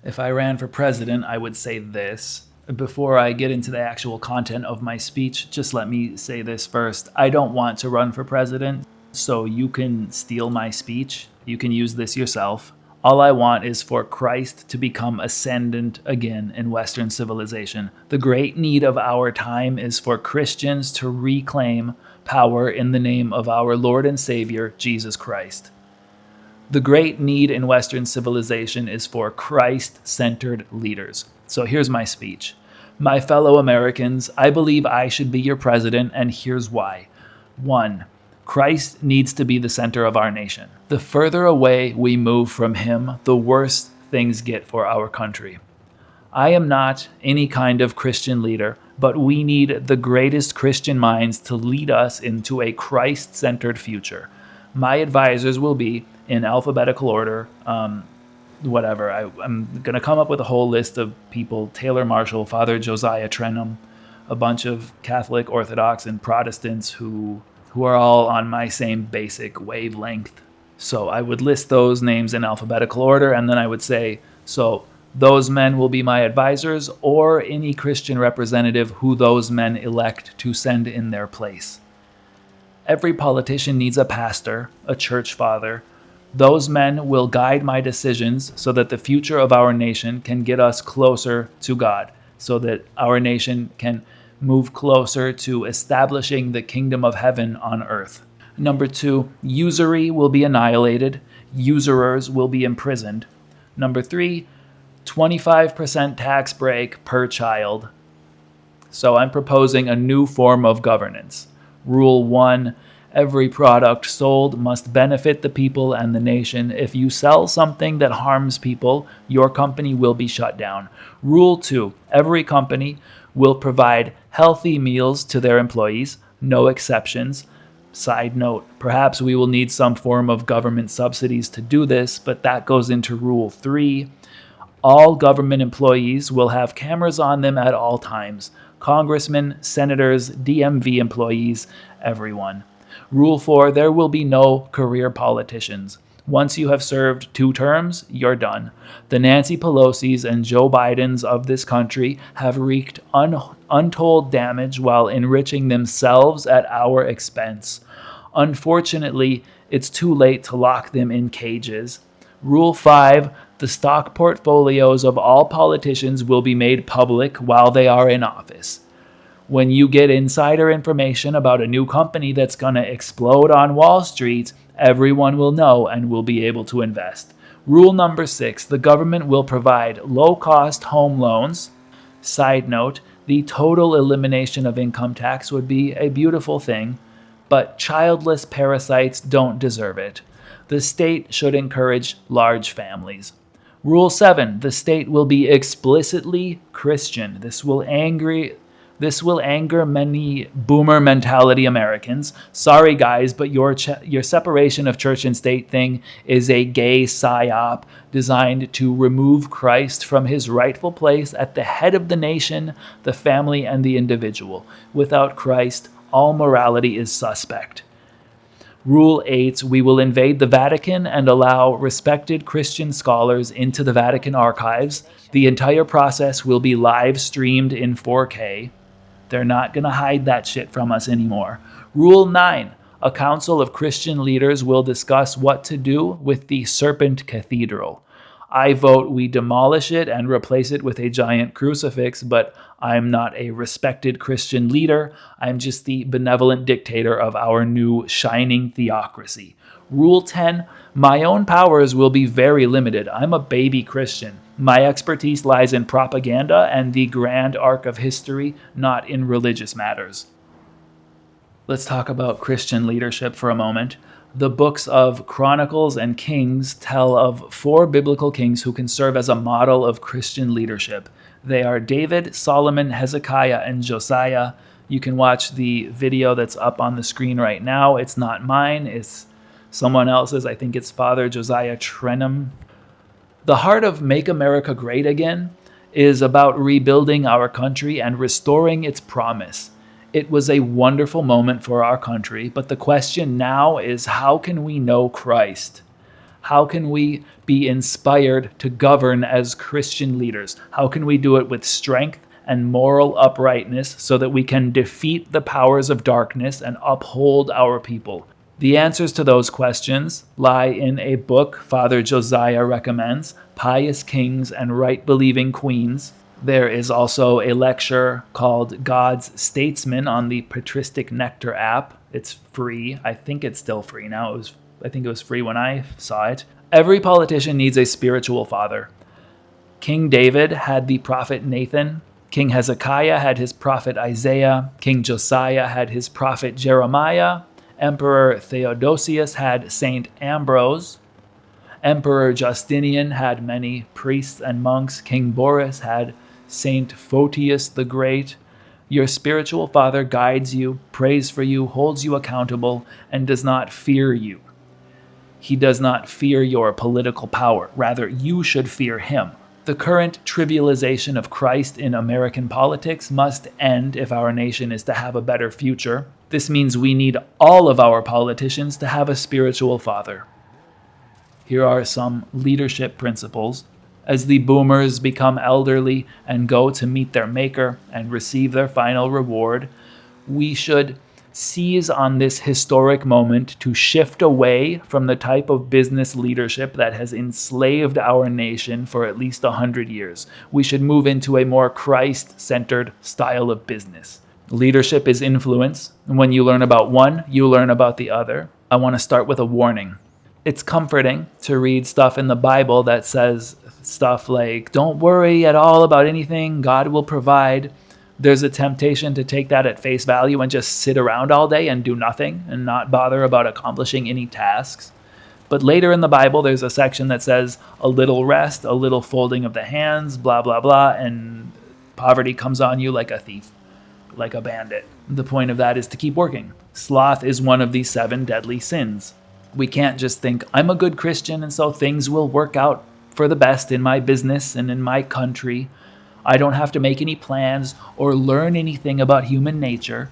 If I ran for president, I would say this. Before I get into the actual content of my speech, just let me say this first. I don't want to run for president, so you can steal my speech. You can use this yourself. All I want is for Christ to become ascendant again in Western civilization. The great need of our time is for Christians to reclaim power in the name of our Lord and Savior, Jesus Christ. The great need in Western civilization is for Christ-centered leaders. So here's my speech. My fellow Americans, I believe I should be your president, and here's why. 1. Christ needs to be the center of our nation. The further away we move from him, the worse things get for our country. I am not any kind of Christian leader, but we need the greatest Christian minds to lead us into a Christ-centered future. My advisors will be, in alphabetical order, I'm going to come up with a whole list of people: Taylor Marshall, Father Josiah Trenham, a bunch of Catholic, Orthodox, and Protestants who are all on my same basic wavelength. So I would list those names in alphabetical order, and then I would say, so those men will be my advisors, or any Christian representative who those men elect to send in their place. Every politician needs a pastor, a church father. Those men will guide my decisions so that the future of our nation can get us closer to God, so that our nation can move closer to establishing the kingdom of heaven on earth. Number 2, usury will be annihilated. Usurers will be imprisoned. Number 3, 25% tax break per child. So I'm proposing a new form of governance. Rule 1, every product sold must benefit the people and the nation. If you sell something that harms people, your company will be shut down. Rule 2, every company will provide healthy meals to their employees, no exceptions. Side note, perhaps we will need some form of government subsidies to do this, but that goes into Rule 3. All government employees will have cameras on them at all times. Congressmen, senators, DMV employees, everyone. Rule 4, there will be no career politicians. Once you have served 2 terms, you're done. The Nancy Pelosi's and Joe Bidens of this country have wreaked untold damage while enriching themselves at our expense. Unfortunately, it's too late to lock them in cages. Rule 5, the stock portfolios of all politicians will be made public while they are in office. When you get insider information about a new company that's going to explode on Wall Street, everyone will know and will be able to invest. Rule number 6, the government will provide low-cost home loans. Side note, the total elimination of income tax would be a beautiful thing, but childless parasites don't deserve it. The state should encourage large families. Rule 7, the state will be explicitly Christian. This will anger many boomer mentality Americans. Sorry guys, but your separation of church and state thing is a gay psyop designed to remove Christ from his rightful place at the head of the nation, the family, and the individual. Without Christ, all morality is suspect. Rule 8, we will invade the Vatican and allow respected Christian scholars into the Vatican archives. The entire process will be live streamed in 4K. They're not going to hide that shit from us anymore. Rule 9, a council of Christian leaders will discuss what to do with the Serpent Cathedral. I vote we demolish it and replace it with a giant crucifix, but I'm not a respected Christian leader. I'm just the benevolent dictator of our new shining theocracy. Rule 10, my own powers will be very limited. I'm a baby Christian. My expertise lies in propaganda and the grand arc of history, not in religious matters. Let's talk about Christian leadership for a moment. The books of Chronicles and Kings tell of 4 biblical kings who can serve as a model of Christian leadership. They are David, Solomon, Hezekiah, and Josiah. You can watch the video that's up on the screen right now. It's not mine, it's someone else's. I think it's Father Josiah Trenham. The heart of Make America Great Again is about rebuilding our country and restoring its promise. It was a wonderful moment for our country, but the question now is, how can we know Christ? How can we be inspired to govern as Christian leaders? How can we do it with strength and moral uprightness so that we can defeat the powers of darkness and uphold our people? The answers to those questions lie in a book Father Josiah recommends, Pious Kings and Right-Believing Queens. There is also a lecture called God's Statesman on the Patristic Nectar app. It's free. I think it's still free now. I think it was free when I saw it. Every politician needs a spiritual father. King David had the prophet Nathan. King Hezekiah had his prophet Isaiah. King Josiah had his prophet Jeremiah. Emperor Theodosius had Saint Ambrose. Emperor Justinian had many priests and monks. King Boris had Saint Photius the Great. Your spiritual father guides you, prays for you, holds you accountable, and does not fear you. He does not fear your political power. Rather, you should fear him. The current trivialization of Christ in American politics must end if our nation is to have a better future. This means we need all of our politicians to have a spiritual father. Here are some leadership principles. As the boomers become elderly and go to meet their maker and receive their final reward, we should seize on this historic moment to shift away from the type of business leadership that has enslaved our nation for at least 100 years. We should move into a more Christ-centered style of business. Leadership is influence, and when you learn about one, you learn about the other. I want to start with a warning. It's comforting to read stuff in the Bible that says stuff like, don't worry at all about anything, God will provide. There's a temptation to take that at face value and just sit around all day and do nothing and not bother about accomplishing any tasks. But later in the Bible, there's a section that says a little rest, a little folding of the hands, blah, blah, blah, and poverty comes on you like a thief, like a bandit. The point of that is to keep working. Sloth is one of the 7 deadly sins. We can't just think, I'm a good Christian and so things will work out for the best in my business and in my country. I don't have to make any plans or learn anything about human nature.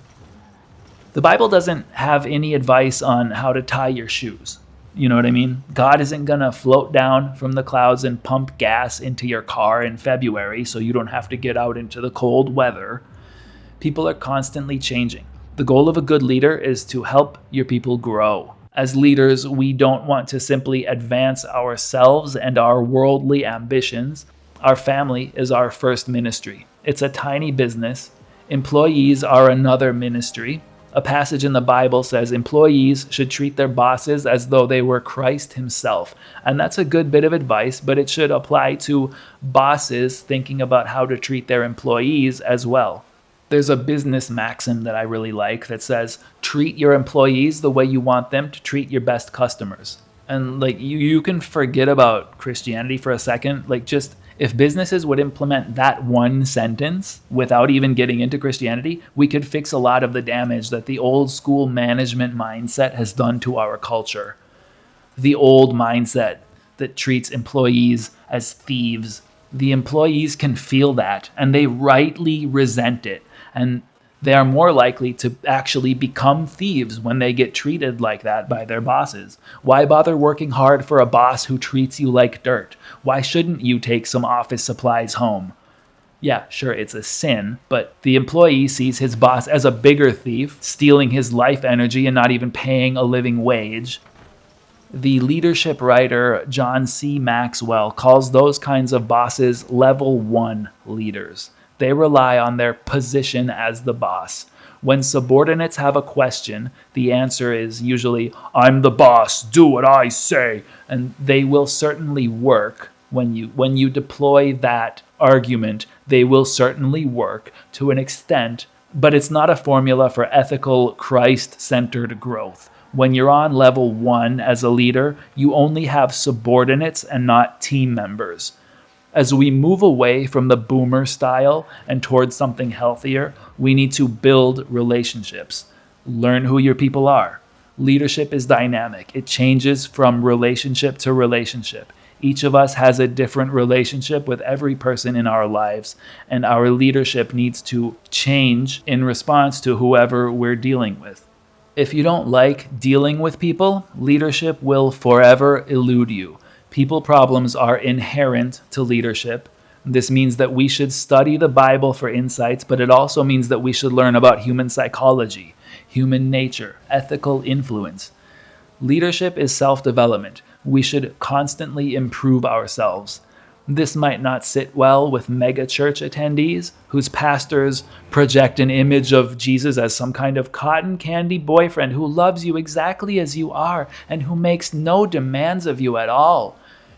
The Bible doesn't have any advice on how to tie your shoes. You know what I mean? God isn't going to float down from the clouds and pump gas into your car in February so you don't have to get out into the cold weather. People are constantly changing. The goal of a good leader is to help your people grow. As leaders, we don't want to simply advance ourselves and our worldly ambitions. Our family is our first ministry. It's a tiny business. Employees are another ministry. A passage in the Bible says employees should treat their bosses as though they were Christ himself. And that's a good bit of advice, but it should apply to bosses thinking about how to treat their employees as well. There's a business maxim that I really like that says, treat your employees the way you want them to treat your best customers. And you can forget about Christianity for a second. Just if businesses would implement that one sentence without even getting into Christianity, we could fix a lot of the damage that the old school management mindset has done to our culture. The old mindset that treats employees as thieves. The employees can feel that and they rightly resent it. And they are more likely to actually become thieves when they get treated like that by their bosses. Why bother working hard for a boss who treats you like dirt? Why shouldn't you take some office supplies home? Yeah, sure, it's a sin, but the employee sees his boss as a bigger thief, stealing his life energy and not even paying a living wage. The leadership writer John C. Maxwell calls those kinds of bosses level 1 leaders. They rely on their position as the boss. When subordinates have a question, the answer is usually, I'm the boss, do what I say. And they will certainly work. When you deploy that argument, they will certainly work to an extent, but it's not a formula for ethical, Christ-centered growth. When you're on level 1 as a leader, you only have subordinates and not team members. As we move away from the boomer style and towards something healthier, we need to build relationships. Learn who your people are. Leadership is dynamic. It changes from relationship to relationship. Each of us has a different relationship with every person in our lives, and our leadership needs to change in response to whoever we're dealing with. If you don't like dealing with people, leadership will forever elude you. People problems are inherent to leadership. This means that we should study the Bible for insights, but it also means that we should learn about human psychology, human nature, ethical influence. Leadership is self-development. We should constantly improve ourselves. This might not sit well with megachurch attendees whose pastors project an image of Jesus as some kind of cotton candy boyfriend who loves you exactly as you are and who makes no demands of you at all,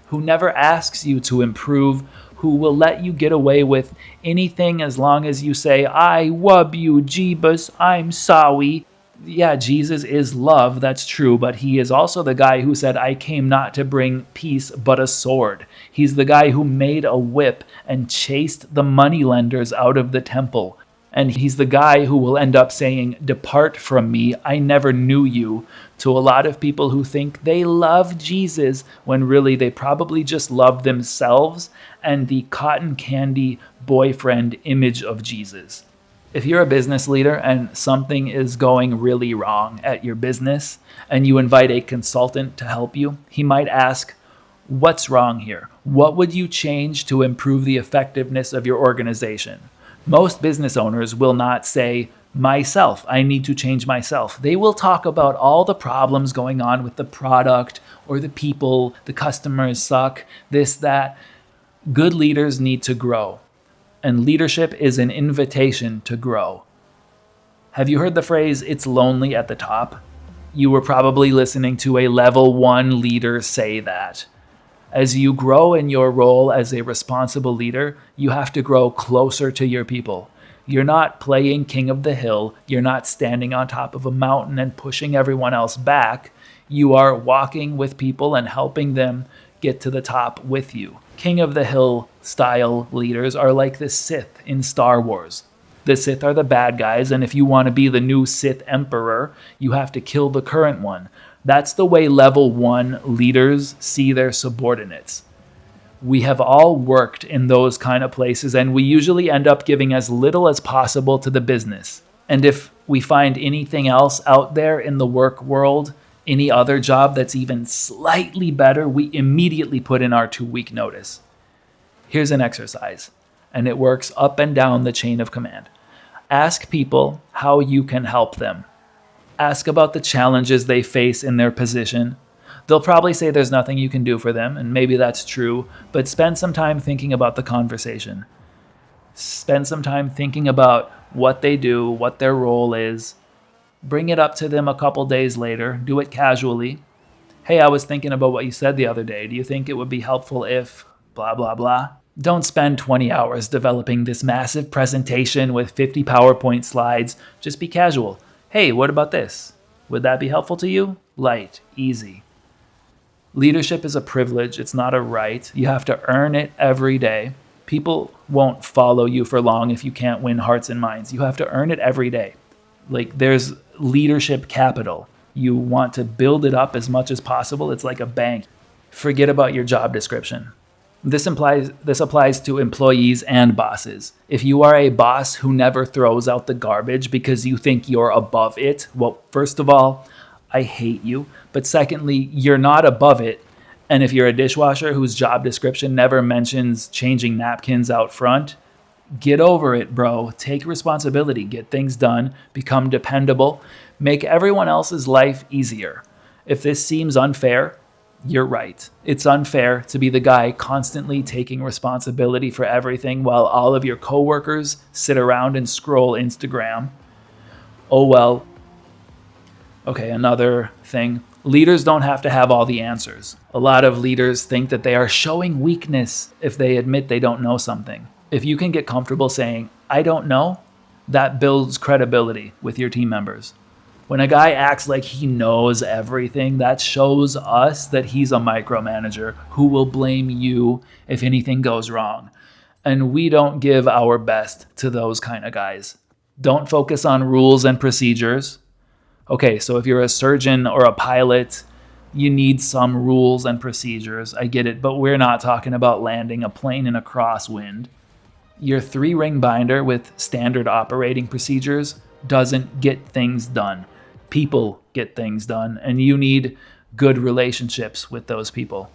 who never asks you to improve, who will let you get away with anything as long as you say, "I wub you, Jeebus, I'm sorry." Yeah, Jesus is love, that's true, but he is also the guy who said, "I came not to bring peace, but a sword." He's the guy who made a whip and chased the moneylenders out of the temple. And he's the guy who will end up saying, "Depart from me, I never knew you," to a lot of people who think they love Jesus, when really they probably just love themselves and the cotton candy boyfriend image of Jesus. If you're a business leader and something is going really wrong at your business and you invite a consultant to help you, he might ask, "What's wrong here? What would you change to improve the effectiveness of your organization?" Most business owners will not say, "Myself, I need to change myself." They will talk about all the problems going on with the product or the people, the customers suck, this, that. Good leaders need to grow. And leadership is an invitation to grow. Have you heard the phrase, "It's lonely at the top"? You were probably listening to a level 1 leader say that. As you grow in your role as a responsible leader, you have to grow closer to your people. You're not playing king of the hill. You're not standing on top of a mountain and pushing everyone else back. You are walking with people and helping them get to the top with you. King of the hill style leaders are like the Sith in Star Wars. The Sith are the bad guys, and if you want to be the new Sith Emperor, you have to kill the current one. That's the way level 1 leaders see their subordinates. We have all worked in those kind of places, and we usually end up giving as little as possible to the business. And if we find anything else out there in the work world, any other job that's even slightly better, we immediately put in our 2-week notice. Here's an exercise, and it works up and down the chain of command. Ask people how you can help them. Ask about the challenges they face in their position. They'll probably say there's nothing you can do for them, and maybe that's true, but spend some time thinking about the conversation. Spend some time thinking about what they do, what their role is. Bring it up to them a couple days later. Do it casually. "Hey, I was thinking about what you said the other day. Do you think it would be helpful if blah, blah, blah?" Don't spend 20 hours developing this massive presentation with 50 PowerPoint slides. Just be casual. "Hey, what about this? Would that be helpful to you?" Light, easy. Leadership is a privilege. It's not a right. You have to earn it every day. People won't follow you for long if you can't win hearts and minds. You have to earn it every day. Like, there's leadership capital. You want to build it up as much as possible. It's like a bank. Forget about your job description. This applies to employees and bosses. If you are a boss who never throws out the garbage because you think you're above it, well, first of all, I hate you. But secondly, you're not above it. And if you're a dishwasher whose job description never mentions changing napkins out front, get over it, bro. Take responsibility. Get things done. Become dependable. Make everyone else's life easier. If this seems unfair, you're right. It's unfair to be the guy constantly taking responsibility for everything while all of your coworkers sit around and scroll Instagram. Oh well. Okay, another thing. Leaders don't have to have all the answers. A lot of leaders think that they are showing weakness if they admit they don't know something. If you can get comfortable saying, "I don't know," that builds credibility with your team members. When a guy acts like he knows everything, that shows us that he's a micromanager who will blame you if anything goes wrong. And we don't give our best to those kind of guys. Don't focus on rules and procedures. Okay, so if you're a surgeon or a pilot, you need some rules and procedures. I get it, but we're not talking about landing a plane in a crosswind. Your 3-ring binder with standard operating procedures doesn't get things done. People get things done, and you need good relationships with those people.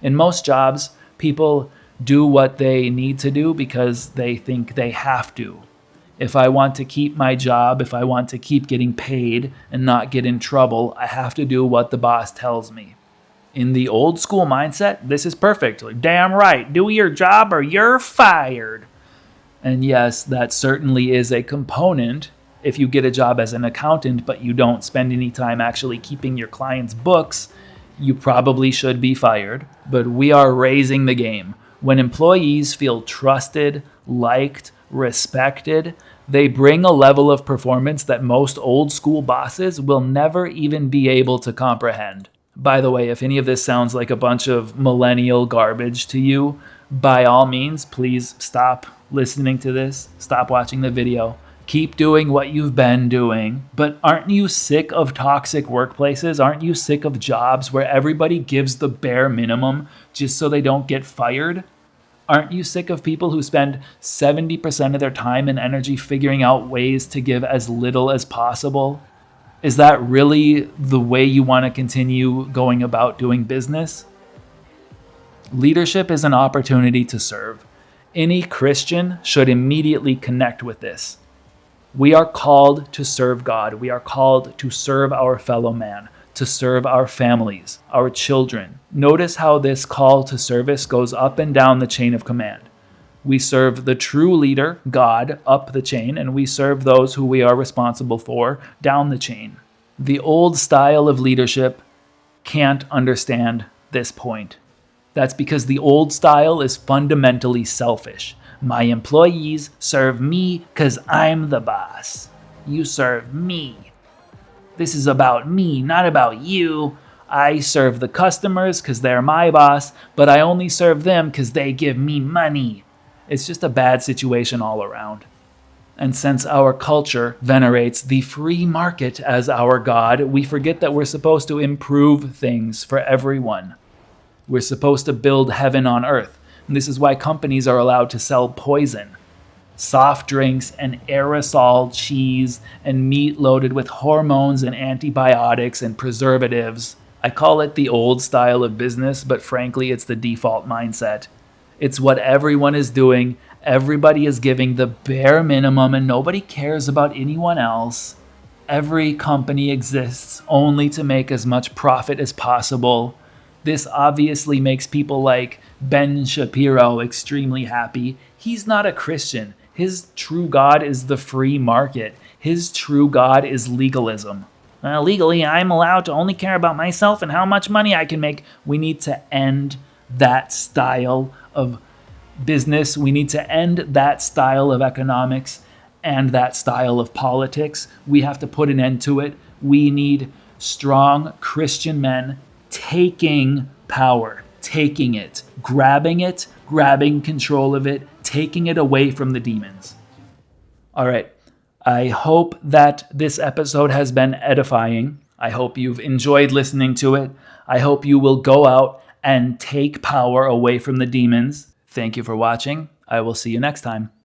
In most jobs, people do what they need to do because they think they have to. If I want to keep my job, if I want to keep getting paid and not get in trouble, I have to do what the boss tells me. In the old school mindset, this is perfect. Like, damn right, do your job or you're fired. And yes, that certainly is a component if you get a job as an accountant, but you don't spend any time actually keeping your clients' books, you probably should be fired. But we are raising the game. When employees feel trusted, liked, respected, they bring a level of performance that most old school bosses will never even be able to comprehend. By the way, if any of this sounds like a bunch of millennial garbage to you, by all means, please stop listening to this, stop watching the video. Keep doing what you've been doing. But aren't you sick of toxic workplaces? Aren't you sick of jobs where everybody gives the bare minimum just so they don't get fired? Aren't you sick of people who spend 70% of their time and energy figuring out ways to give as little as possible? Is that really the way you want to continue going about doing business? Leadership is an opportunity to serve. Any Christian should immediately connect with this. We are called to serve God. We are called to serve our fellow man, to serve our families, our children. Notice how this call to service goes up and down the chain of command. We serve the true leader, God, up the chain, and we serve those who we are responsible for down the chain. The old style of leadership can't understand this point. That's because the old style is fundamentally selfish. My employees serve me because I'm the boss. You serve me. This is about me, not about you. I serve the customers because they're my boss, but I only serve them because they give me money. It's just a bad situation all around. And since our culture venerates the free market as our God, we forget that we're supposed to improve things for everyone. We're supposed to build heaven on earth. And this is why companies are allowed to sell poison, soft drinks and aerosol cheese and meat loaded with hormones and antibiotics and preservatives. I call it the old style of business, but frankly, it's the default mindset. It's what everyone is doing. Everybody is giving the bare minimum and nobody cares about anyone else. Every company exists only to make as much profit as possible. This obviously makes people like Ben Shapiro extremely happy. He's not a Christian. His true God is the free market. His true God is legalism. Legally, I'm allowed to only care about myself and how much money I can make. We need to end that style of business. We need to end that style of economics and that style of politics. We have to put an end to it. We need strong Christian men taking power, taking it, grabbing control of it, taking it away from the demons. All right. I hope that this episode has been edifying. I hope you've enjoyed listening to it. I hope you will go out and take power away from the demons. Thank you for watching. I will see you next time.